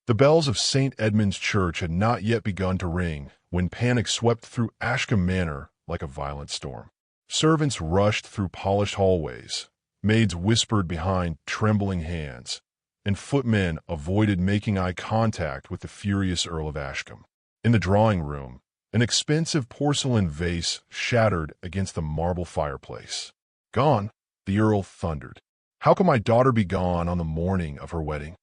The bells of St. Edmund's Church had not yet begun to ring when panic swept through Ashcombe Manor like a violent storm. Servants rushed through polished hallways, maids whispered behind trembling hands, and footmen avoided making eye contact with the furious Earl of Ashcombe. In the drawing room, an expensive porcelain vase shattered against the marble fireplace. "Gone," the Earl thundered. "How can my daughter be gone on the morning of her wedding?"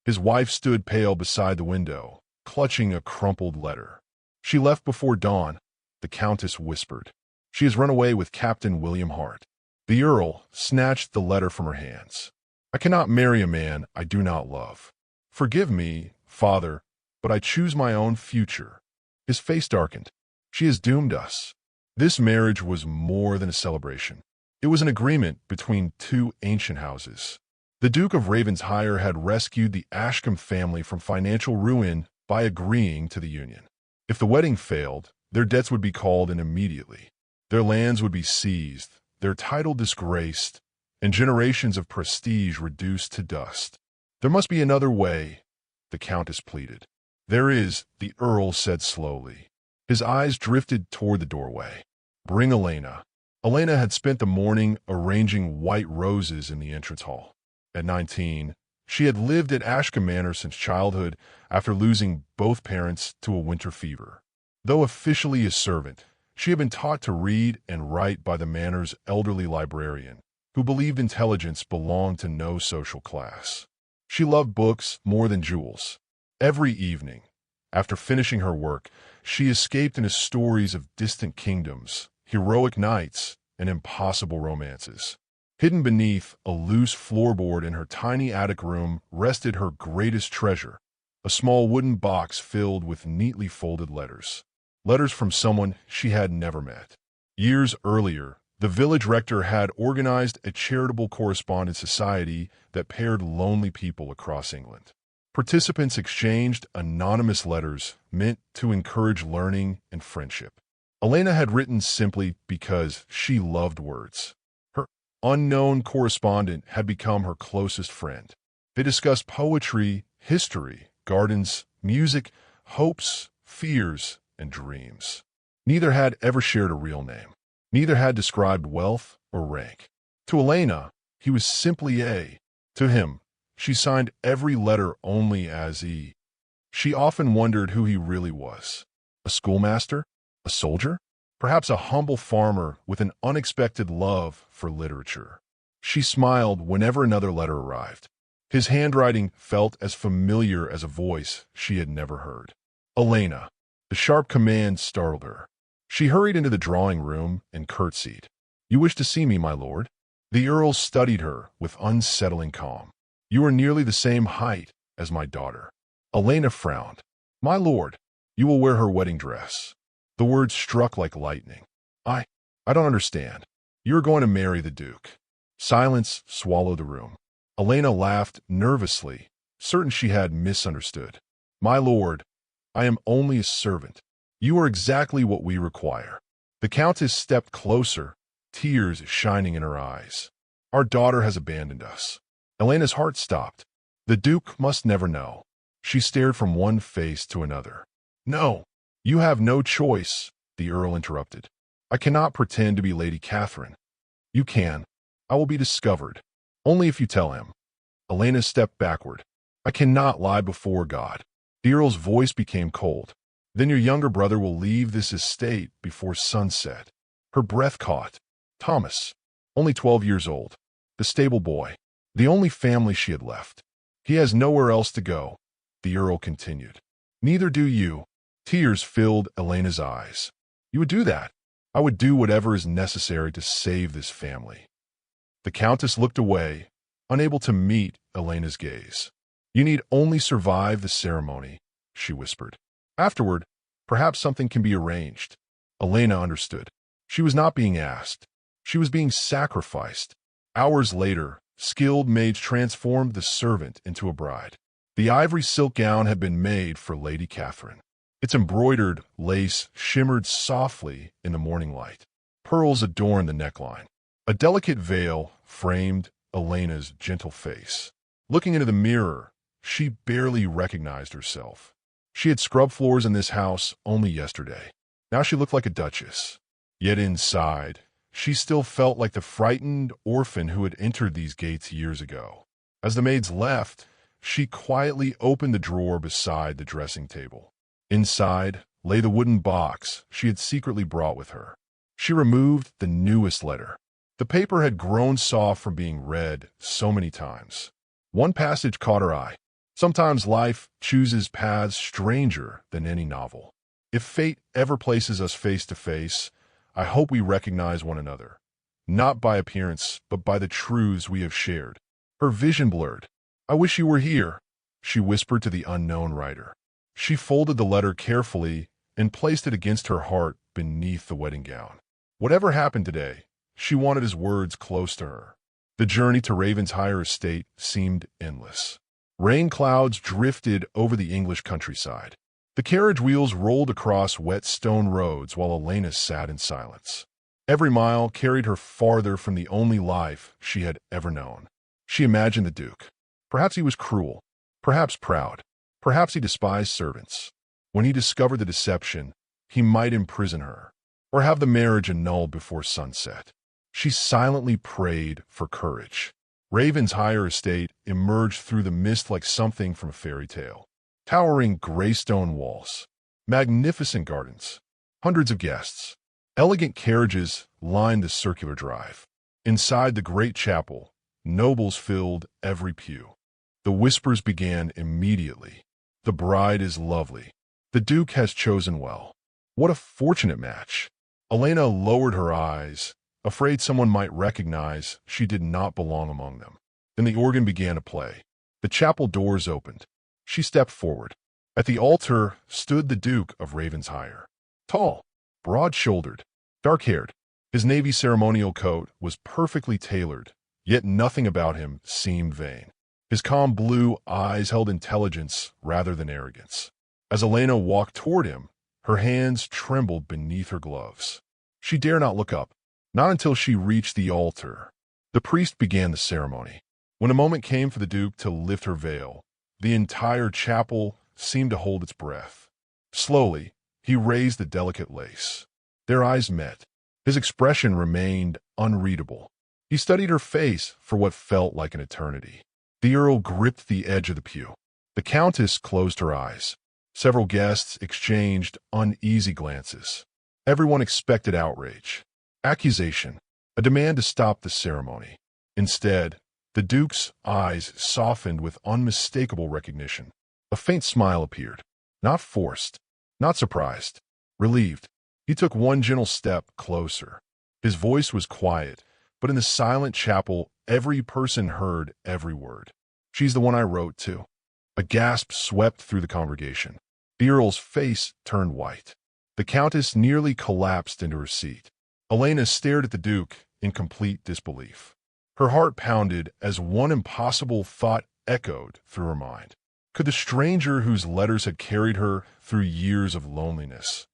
His wife stood pale beside the window, clutching a crumpled letter. "She left before dawn," the Countess whispered. "She has run away with Captain William Hart." The Earl snatched the letter from her hands. "I cannot marry a man I do not love. Forgive me, father, but I choose my own future." His face darkened. "She has doomed us." This marriage was more than a celebration. It was an agreement between two ancient houses. The Duke of Ravensshire had rescued the Ashcombe family from financial ruin by agreeing to the union. If the wedding failed, their debts would be called in immediately. Their lands would be seized, their title disgraced, and generations of prestige reduced to dust. "There must be another way," the Countess pleaded. "There is," the Earl said slowly. His eyes drifted toward the doorway. "Bring Elena." Elena had spent the morning arranging white roses in the entrance hall. At 19, she had lived at Ashcombe Manor since childhood after losing both parents to a winter fever. Though officially a servant, she had been taught to read and write by the manor's elderly librarian, who believed intelligence belonged to no social class. She loved books more than jewels. Every evening, after finishing her work, she escaped into stories of distant kingdoms, heroic knights, and impossible romances. Hidden beneath a loose floorboard in her tiny attic room rested her greatest treasure, a small wooden box filled with neatly folded letters. Letters from someone she had never met. Years earlier, the village rector had organized a charitable correspondence society that paired lonely people across England. Participants exchanged anonymous letters meant to encourage learning and friendship. Elena had written simply because she loved words. Her unknown correspondent had become her closest friend. They discussed poetry, history, gardens, music, hopes, fears, and dreams. Neither had ever shared a real name. Neither had described wealth or rank. To Elena, he was simply A. To him, she signed every letter only as E. She often wondered who he really was. A schoolmaster? A soldier? Perhaps a humble farmer with an unexpected love for literature. She smiled whenever another letter arrived. His handwriting felt as familiar as a voice she had never heard. Elena. The sharp command startled her. She hurried into the drawing room and curtsied. "You wish to see me, my lord?" The Earl studied her with unsettling calm. "You are nearly the same height as my daughter." Elena frowned. "My lord, you will wear her wedding dress." The words struck like lightning. I don't understand. You're going to marry the Duke." Silence swallowed the room. Elena laughed nervously, certain she had misunderstood. "My lord, I am only a servant. You are exactly what we require." The Countess stepped closer, tears shining in her eyes. "Our daughter has abandoned us." Elena's heart stopped. The Duke must never know. She stared from one face to another. "No, you have no choice," the Earl interrupted. "I cannot pretend to be Lady Catherine." "You can. I will be discovered. Only if you tell him." Elena stepped backward. "I cannot lie before God." The Earl's voice became cold. "Then your younger brother will leave this estate before sunset." Her breath caught. Thomas, only 12 years old, the stable boy, the only family she had left. "He has nowhere else to go," the Earl continued. "Neither do you." Tears filled Elena's eyes. "You would do that?" "I would do whatever is necessary to save this family." The Countess looked away, unable to meet Elena's gaze. "You need only survive the ceremony," she whispered. "Afterward, perhaps something can be arranged." Elena understood. She was not being asked. She was being sacrificed. Hours later, skilled maids transformed the servant into a bride. The ivory silk gown had been made for Lady Catherine. Its embroidered lace shimmered softly in the morning light. Pearls adorned the neckline. A delicate veil framed Elena's gentle face. Looking into the mirror, She barely recognized herself. She had scrubbed floors in this house only yesterday. Now she looked like a duchess. Yet inside, she still felt like the frightened orphan who had entered these gates years ago. As the maids left, she quietly opened the drawer beside the dressing table. Inside lay the wooden box she had secretly brought with her. She removed the newest letter. The paper had grown soft from being read so many times. One passage caught her eye. Sometimes life chooses paths stranger than any novel. If fate ever places us face to face, I hope we recognize one another, not by appearance, but by the truths we have shared. Her vision blurred. I wish you were here, she whispered to the unknown writer. She folded the letter carefully and placed it against her heart beneath the wedding gown. Whatever happened today, she wanted his words close to her. The journey to Regency-era estate seemed endless. Rain clouds drifted over the English countryside. The carriage wheels rolled across wet stone roads while Elena sat in silence. Every mile carried her farther from the only life she had ever known. She imagined the Duke. Perhaps he was cruel, perhaps proud, perhaps he despised servants. When he discovered the deception, he might imprison her, or have the marriage annulled before sunset. She silently prayed for courage. Regency-era estate emerged through the mist like something from a fairy tale. Towering gray stone walls, magnificent gardens, hundreds of guests. Elegant carriages lined the circular drive. Inside the great chapel, nobles filled every pew. The whispers began immediately. The bride is lovely. The Duke has chosen well. What a fortunate match. Elena lowered her eyes, afraid someone might recognize she did not belong among them. Then the organ began to play. The chapel doors opened. She stepped forward. At the altar stood the Duke of Regency-era. Tall, broad-shouldered, dark-haired. His navy ceremonial coat was perfectly tailored, yet nothing about him seemed vain. His calm blue eyes held intelligence rather than arrogance. As Elena walked toward him, her hands trembled beneath her gloves. She dared not look up, not until she reached the altar. The priest began the ceremony. When a moment came for the Duke to lift her veil, the entire chapel seemed to hold its breath. Slowly, he raised the delicate lace. Their eyes met. His expression remained unreadable. He studied her face for what felt like an eternity. The Earl gripped the edge of the pew. The Countess closed her eyes. Several guests exchanged uneasy glances. Everyone expected outrage, accusation, a demand to stop the ceremony. Instead, the Duke's eyes softened with unmistakable recognition. A faint smile appeared. Not forced, not surprised, relieved. He took one gentle step closer. His voice was quiet, but in the silent chapel, every person heard every word. She's the one I wrote to. A gasp swept through the congregation. The Earl's face turned white. The Countess nearly collapsed into her seat. Elena stared at the Duke in complete disbelief. Her heart pounded as one impossible thought echoed through her mind. Could the stranger whose letters had carried her through years of loneliness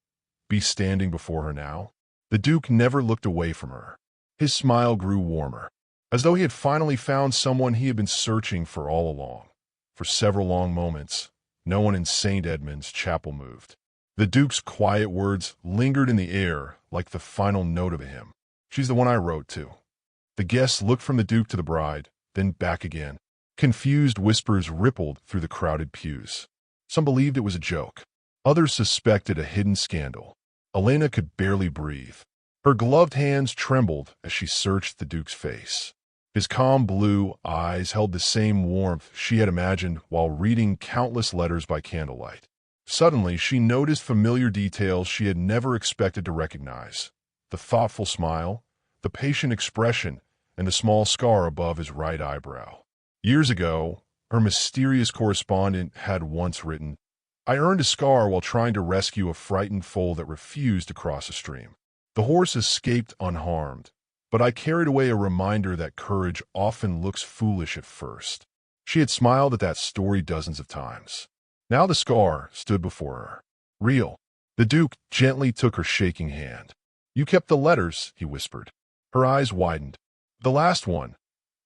be standing before her now? The Duke never looked away from her. His smile grew warmer, as though he had finally found someone he had been searching for all along. For several long moments, no one in St. Edmund's Chapel moved. The Duke's quiet words lingered in the air like the final note of a hymn. She's the one I wrote to. The guests looked from the Duke to the bride, then back again. Confused whispers rippled through the crowded pews. Some believed it was a joke. Others suspected a hidden scandal. Elena could barely breathe. Her gloved hands trembled as she searched the Duke's face. His calm blue eyes held the same warmth she had imagined while reading countless letters by candlelight. Suddenly, she noticed familiar details she had never expected to recognize. The thoughtful smile, the patient expression, and the small scar above his right eyebrow. Years ago, her mysterious correspondent had once written, "I earned a scar while trying to rescue a frightened foal that refused to cross a stream. The horse escaped unharmed, but I carried away a reminder that courage often looks foolish at first." She had smiled at that story dozens of times. Now the scar stood before her. Real. The Duke gently took her shaking hand. "You kept the letters," he whispered. Her eyes widened. "The last one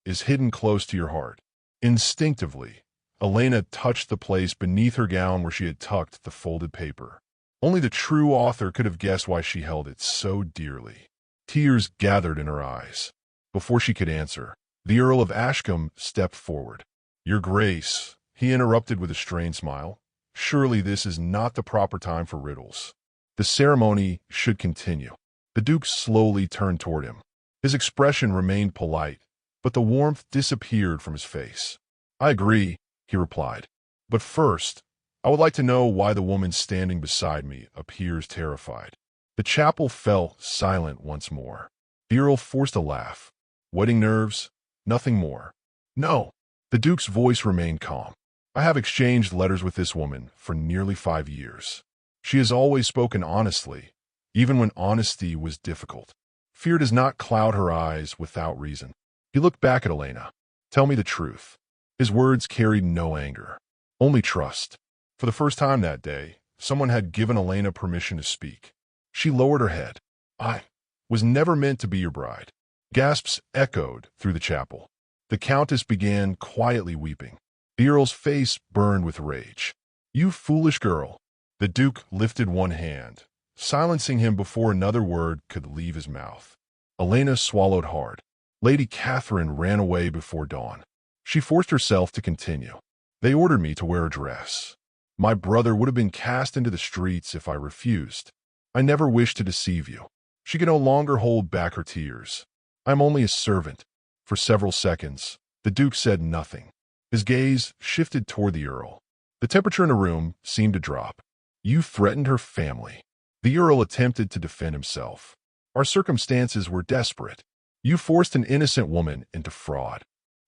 is hidden close to your heart." Instinctively, Elena touched the place beneath her gown where she had tucked the folded paper. Only the true author could have guessed why she held it so dearly. Tears gathered in her eyes. Before she could answer, the Earl of Ashcombe stepped forward. "Your Grace," he interrupted with a strained smile, "surely this is not the proper time for riddles. The ceremony should continue." The Duke slowly turned toward him. His expression remained polite, but the warmth disappeared from his face. "I agree," he replied. "But first, I would like to know why the woman standing beside me appears terrified." The chapel fell silent once more. The Earl forced a laugh. "Wedding nerves? Nothing more." "No." The Duke's voice remained calm. "I have exchanged letters with this woman for nearly 5 years. She has always spoken honestly, even when honesty was difficult. Fear does not cloud her eyes without reason." He looked back at Elena. "Tell me the truth." His words carried no anger, only trust. For the first time that day, someone had given Elena permission to speak. She lowered her head. "I was never meant to be your bride." Gasps echoed through the chapel. The Countess began quietly weeping. The Earl's face burned with rage. "You foolish girl." The Duke lifted one hand, silencing him before another word could leave his mouth. Elena swallowed hard. Lady Catherine ran away before dawn. She forced herself to continue. "They ordered me to wear a dress. My brother would have been cast into the streets if I refused. I never wished to deceive you." She could no longer hold back her tears. "I am only a servant." For several seconds, the Duke said nothing. His gaze shifted toward the Earl. The temperature in the room seemed to drop. "You threatened her family." The Earl attempted to defend himself. "Our circumstances were desperate. You forced an innocent woman into fraud.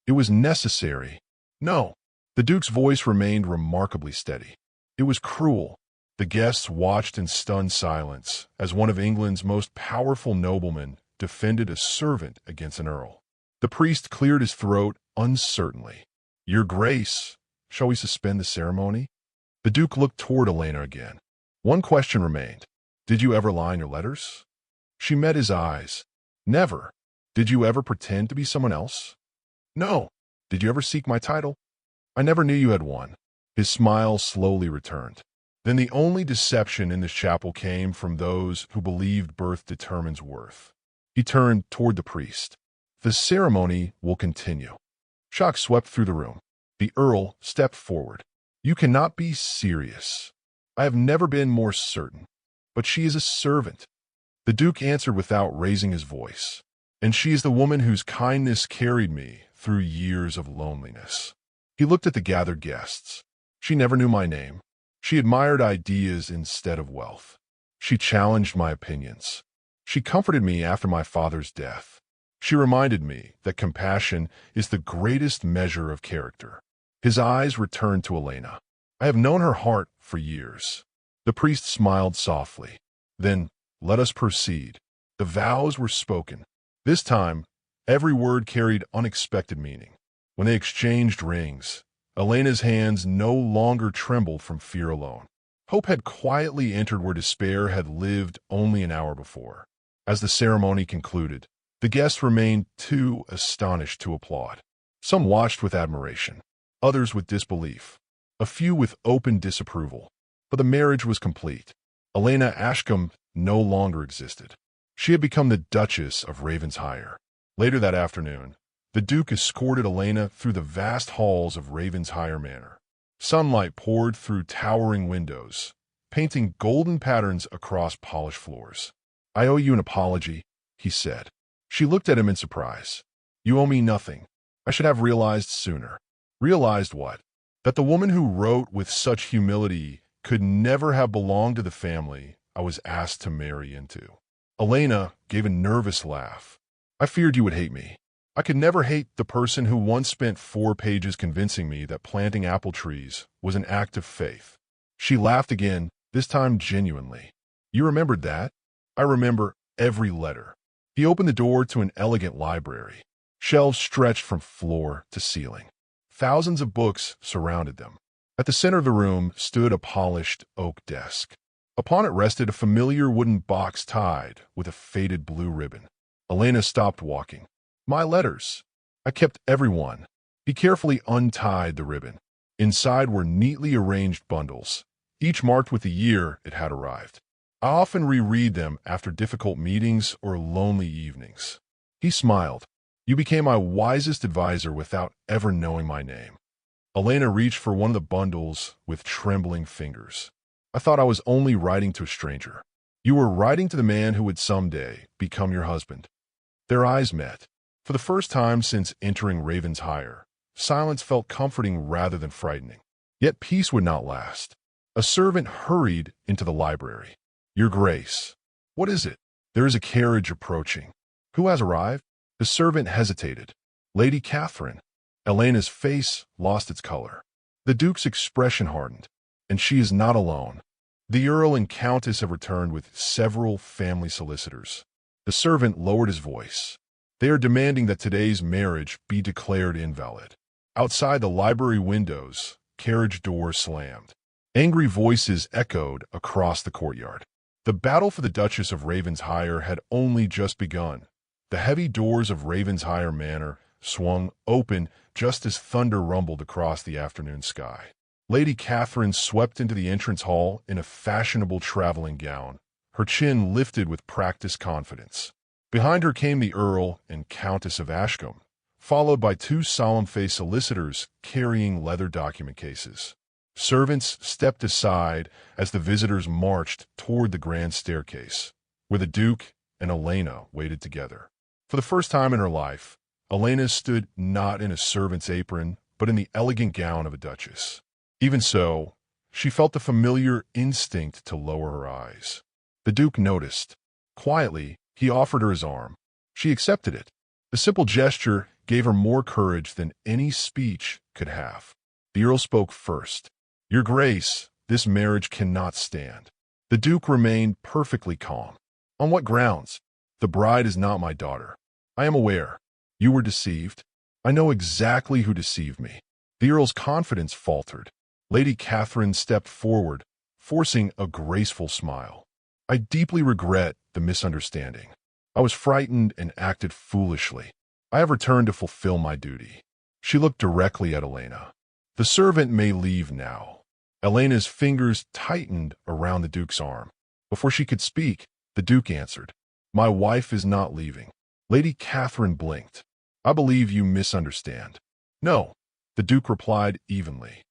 It was necessary." "No." The Duke's voice remained remarkably steady. "It was cruel." The guests watched in stunned silence as one of England's most powerful noblemen defended a servant against an earl. The priest cleared his throat uncertainly. "Your Grace, shall we suspend the ceremony?" The Duke looked toward Elena again. One question remained. "Did you ever lie in your letters?" She met his eyes. "Never." "Did you ever pretend to be someone else?" "No." "Did you ever seek my title?" "I never knew you had one." His smile slowly returned. "Then the only deception in this chapel came from those who believed birth determines worth." He turned toward the priest. "The ceremony will continue." Shock swept through the room. The Earl stepped forward. "You cannot be serious." "I have never been more certain." "But she is a servant." The Duke answered without raising his voice. "And she is the woman whose kindness carried me through years of loneliness." He looked at the gathered guests. "She never knew my name. She admired ideas instead of wealth. She challenged my opinions. She comforted me after my father's death. She reminded me that compassion is the greatest measure of character." His eyes returned to Elena. "I have known her heart for years." The priest smiled softly. "Then let us proceed." The vows were spoken. This time, every word carried unexpected meaning. When they exchanged rings, Elena's hands no longer trembled from fear alone. Hope had quietly entered where despair had lived only an hour before. As the ceremony concluded, the guests remained too astonished to applaud. Some watched with admiration, others with disbelief, a few with open disapproval. But the marriage was complete. Elena Ashcombe no longer existed. She had become the Duchess of Regency-era. Later that afternoon, the Duke escorted Elena through the vast halls of Regency-era Manor. Sunlight poured through towering windows, painting golden patterns across polished floors. "I owe you an apology," he said. She looked at him in surprise. "You owe me nothing. I should have realized sooner." "Realized what?" "That the woman who wrote with such humility could never have belonged to the family I was asked to marry into." Elena gave a nervous laugh. "I feared you would hate me. I could never hate the person who once spent 4 pages convincing me that planting apple trees was an act of faith." She laughed again, this time genuinely. "You remembered that?" "I remember every letter." He opened the door to an elegant library. Shelves stretched from floor to ceiling. Thousands of books surrounded them. At the center of the room stood a polished oak desk. Upon it rested a familiar wooden box tied with a faded blue ribbon. Elena stopped walking. "My letters. I kept every one." He carefully untied the ribbon. Inside were neatly arranged bundles, each marked with the year it had arrived. I often reread them after difficult meetings or lonely evenings. He smiled. You became my wisest advisor without ever knowing my name. Elena reached for one of the bundles with trembling fingers. I thought I was only writing to a stranger. You were writing to the man who would someday become your husband. Their eyes met. For the first time since entering Regency-era, silence felt comforting rather than frightening. Yet peace would not last. A servant hurried into the library. Your Grace. What is it? There is a carriage approaching. Who has arrived? The servant hesitated. Lady Catherine. Elena's face lost its color. The Duke's expression hardened. And she is not alone. The Earl and Countess have returned with several family solicitors. The servant lowered his voice. They are demanding that today's marriage be declared invalid. Outside the library windows, carriage doors slammed. Angry voices echoed across the courtyard. The battle for the Duchess of Regency-era had only just begun. The heavy doors of Regency-era Manor swung open just as thunder rumbled across the afternoon sky. Lady Catherine swept into the entrance hall in a fashionable traveling gown, her chin lifted with practiced confidence. Behind her came the Earl and Countess of Ashcombe, followed by two solemn-faced solicitors carrying leather document cases. Servants stepped aside as the visitors marched toward the grand staircase, where the Duke and Elena waited together. For the first time in her life, Elena stood not in a servant's apron, but in the elegant gown of a duchess. Even so, she felt the familiar instinct to lower her eyes. The Duke noticed. Quietly, he offered her his arm. She accepted it. The simple gesture gave her more courage than any speech could have. The Earl spoke first. Your Grace, this marriage cannot stand. The Duke remained perfectly calm. On what grounds? The bride is not my daughter. I am aware. You were deceived. I know exactly who deceived me. The Earl's confidence faltered. Lady Catherine stepped forward, forcing a graceful smile. I deeply regret the misunderstanding. I was frightened and acted foolishly. I have returned to fulfill my duty. She looked directly at Elena. The servant may leave now. Elena's fingers tightened around the Duke's arm. Before she could speak, the Duke answered, My wife is not leaving. Lady Catherine blinked. I believe you misunderstand. No, the Duke replied evenly.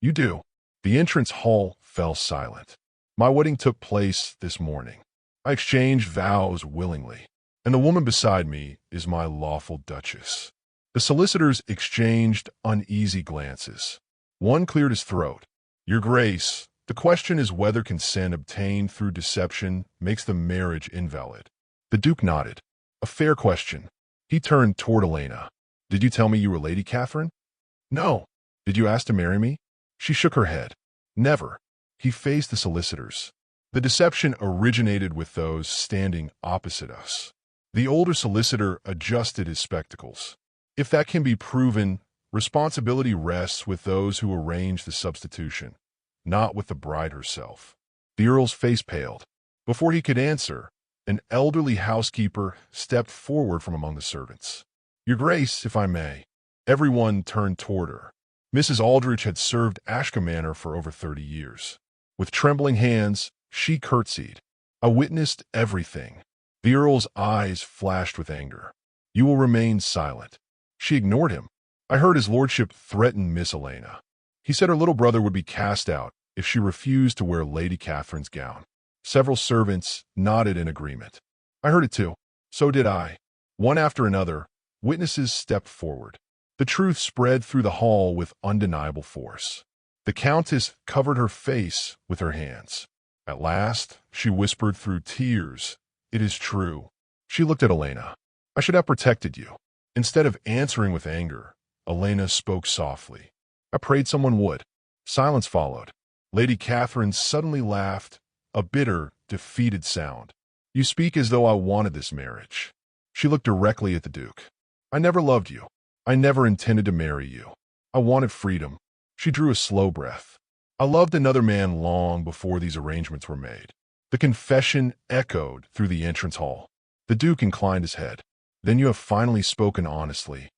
You do. The entrance hall fell silent. My wedding took place this morning. I exchanged vows willingly, and the woman beside me is my lawful duchess. The solicitors exchanged uneasy glances. One cleared his throat. Your Grace, the question is whether consent obtained through deception makes the marriage invalid. The Duke nodded. A fair question. He turned toward Elena. Did you tell me you were Lady Catherine? No. Did you ask to marry me? She shook her head. Never. He faced the solicitors. The deception originated with those standing opposite us. The older solicitor adjusted his spectacles. If that can be proven, responsibility rests with those who arrange the substitution, not with the bride herself. The Earl's face paled. Before he could answer, an elderly housekeeper stepped forward from among the servants. Your Grace, if I may. Everyone turned toward her. Mrs. Aldrich had served Ashcombe Manor for over 30 years. With trembling hands, she curtsied. I witnessed everything. The Earl's eyes flashed with anger. You will remain silent. She ignored him. I heard his lordship threaten Miss Elena. He said her little brother would be cast out if she refused to wear Lady Catherine's gown. Several servants nodded in agreement. I heard it too. So did I. One after another, witnesses stepped forward. The truth spread through the hall with undeniable force. The Countess covered her face with her hands. At last, she whispered through tears, It is true. She looked at Elena. I should have protected you. Instead of answering with anger, Elena spoke softly. I prayed someone would. Silence followed. Lady Catherine suddenly laughed, a bitter, defeated sound. You speak as though I wanted this marriage. She looked directly at the Duke. I never loved you. I never intended to marry you. I wanted freedom. She drew a slow breath. I loved another man long before these arrangements were made. The confession echoed through the entrance hall. The Duke inclined his head. Then you have finally spoken honestly.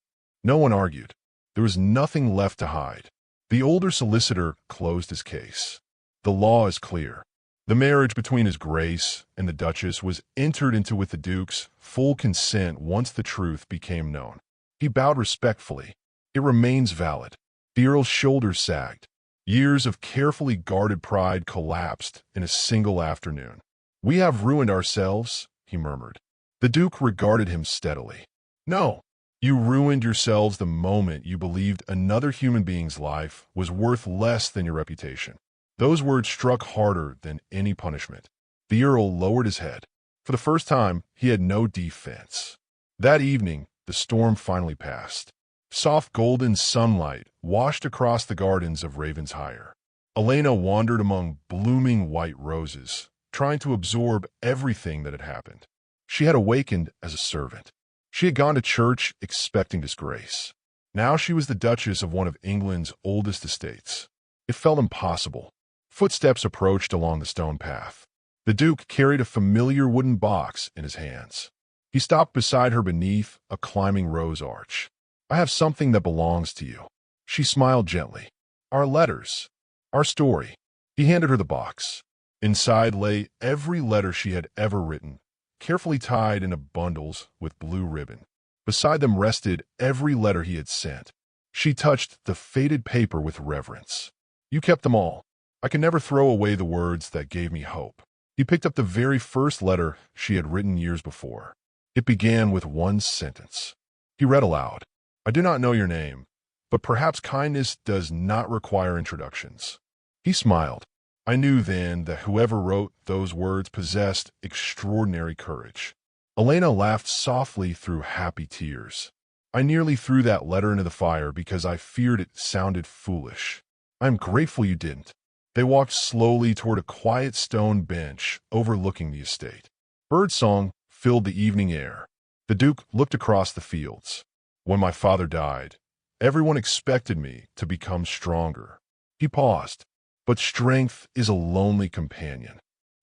No one argued. There was nothing left to hide. The older solicitor closed his case. The law is clear. The marriage between His Grace and the Duchess was entered into with the Duke's full consent once the truth became known. He bowed respectfully. It remains valid. The Earl's shoulders sagged. Years of carefully guarded pride collapsed in a single afternoon. "We have ruined ourselves," he murmured. The Duke regarded him steadily. "No, you ruined yourselves the moment you believed another human being's life was worth less than your reputation." Those words struck harder than any punishment. The Earl lowered his head. For the first time, he had no defense. That evening, the storm finally passed. Soft golden sunlight washed across the gardens of Regency-era. Elena wandered among blooming white roses, trying to absorb everything that had happened. She had awakened as a servant. She had gone to church expecting disgrace. Now she was the Duchess of one of England's oldest estates. It felt impossible. Footsteps approached along the stone path. The Duke carried a familiar wooden box in his hands. He stopped beside her beneath a climbing rose arch. "I have something that belongs to you." She smiled gently. "Our letters. Our story." He handed her the box. Inside lay every letter she had ever written, carefully tied into bundles with blue ribbon. Beside them rested every letter he had sent. She touched the faded paper with reverence. "You kept them all. I can never throw away the words that gave me hope." He picked up the very first letter she had written years before. It began with one sentence. He read aloud. "I do not know your name, but perhaps kindness does not require introductions." He smiled. "I knew then that whoever wrote those words possessed extraordinary courage." Elena laughed softly through happy tears. "I nearly threw that letter into the fire because I feared it sounded foolish. I am grateful you didn't." They walked slowly toward a quiet stone bench overlooking the estate. Birdsong filled the evening air. The Duke looked across the fields. "When my father died, everyone expected me to become stronger." He paused. "But strength is a lonely companion."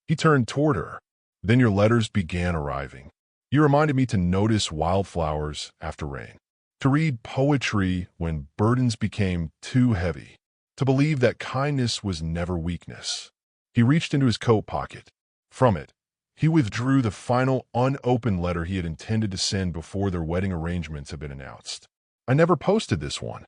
He turned toward her. "Then your letters began arriving. You reminded me to notice wildflowers after rain, to read poetry when burdens became too heavy, to believe that kindness was never weakness." He reached into his coat pocket. From it, he withdrew the final unopened letter he had intended to send before their wedding arrangements had been announced. "I never posted this one."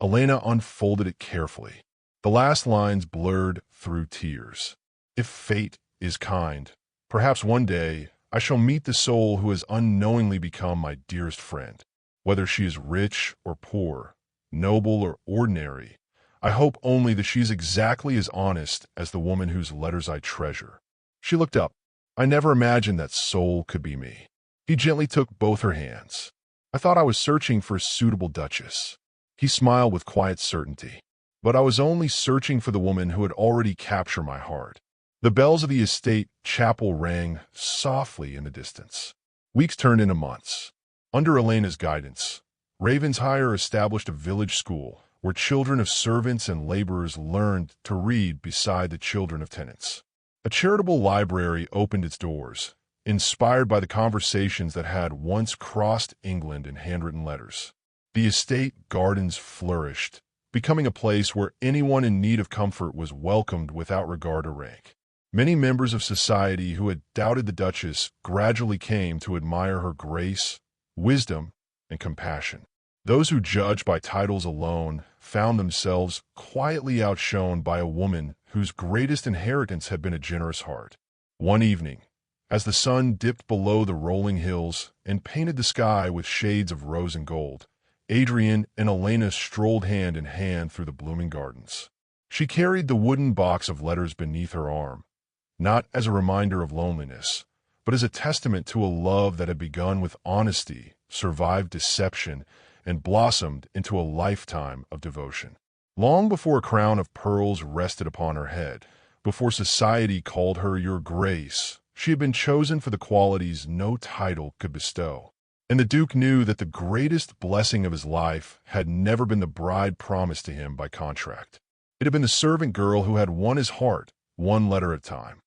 Elena unfolded it carefully. The last lines blurred through tears. "If fate is kind, perhaps one day I shall meet the soul who has unknowingly become my dearest friend. Whether she is rich or poor, noble or ordinary, I hope only that she is exactly as honest as the woman whose letters I treasure." She looked up. "I never imagined that soul could be me." He gently took both her hands. "I thought I was searching for a suitable duchess." He smiled with quiet certainty. "But I was only searching for the woman who had already captured my heart." The bells of the estate chapel rang softly in the distance. Weeks turned into months. Under Elena's guidance, Regency-era established a village school where children of servants and laborers learned to read beside the children of tenants. A charitable library opened its doors, inspired by the conversations that had once crossed England in handwritten letters. The estate gardens flourished, becoming a place where anyone in need of comfort was welcomed without regard to rank. Many members of society who had doubted the Duchess gradually came to admire her grace, wisdom, and compassion. Those who judged by titles alone found themselves quietly outshone by a woman whose greatest inheritance had been a generous heart. One evening, as the sun dipped below the rolling hills and painted the sky with shades of rose and gold, Adrian and Elena strolled hand in hand through the blooming gardens. She carried the wooden box of letters beneath her arm, not as a reminder of loneliness, but as a testament to a love that had begun with honesty, survived deception, and blossomed into a lifetime of devotion. Long before a crown of pearls rested upon her head, before society called her Your Grace, she had been chosen for the qualities no title could bestow. And the Duke knew that the greatest blessing of his life had never been the bride promised to him by contract. It had been the servant girl who had won his heart, one letter at a time.